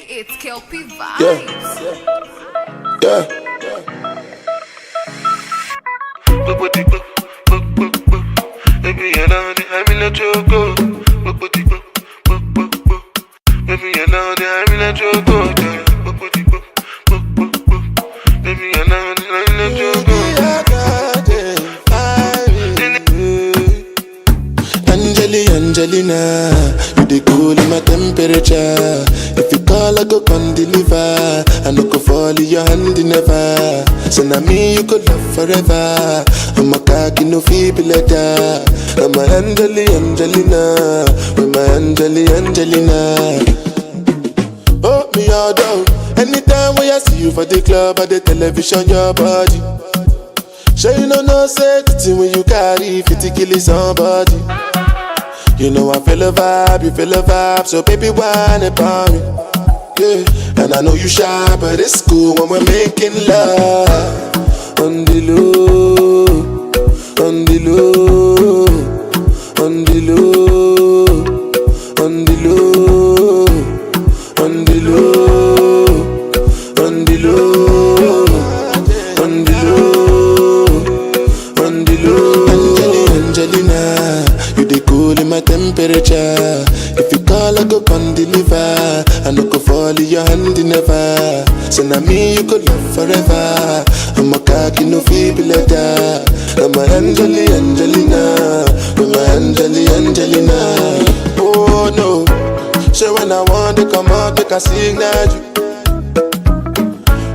It's Kelpie Vibes. Yeah. Baby, you know that I'm in a choco. Baby, you know that I'm in a choco. Baby, you know that I'm in a choco. Angelina, you the cool in my temperature. If you call, I go come deliver. I no go fall in your hand never. So now me you could love forever. I'm a cocky no feeble letter. I'm a Angelina, with my Angelina. Oh me all down. Anytime when I see you for the club or the television, your body. Sure you know say the thing when you carry 50 kill somebody. You know I feel a vibe, you feel a vibe, so baby whine about me. Yeah, and I know you shy, but it's cool when we're making love. On the low, on the low, on the low, on the low, on the low, on the low, on the low, on the low. Angelina, you the cool in my temperature. If you call, I go come deliver. I no go fall in your hand never. So now me you could love forever. I'm a cocky no feeble letter. I'm a Angelina, with my Angelina. Oh no, so when I want to come out, make a signal you.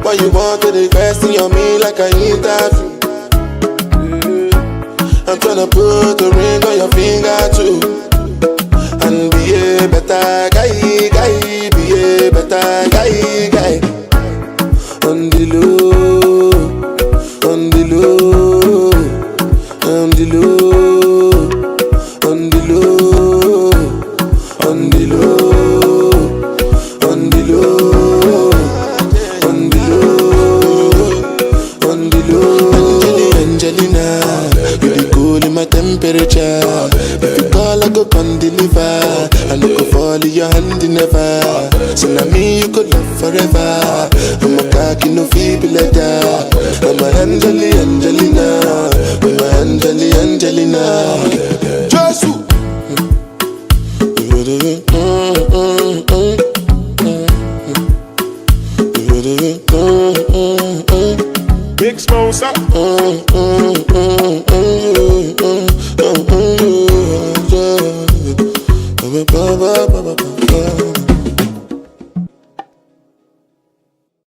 Why you want to request on me like I interview? I'm tryna put a ring on your finger too. And be a better guy, be a better guy. On the low, on the low, on the low, on the low, on the low, on the low, on the low, on the low. Angelina, you the cool in my temperature. If you call, I go come deliver. I no go fall in your hand never. So now me you could love forever. I'm a cocky no feeble letter. I'm a Angelina, with my Angelina. Jesu. Big Smosa. Yeah.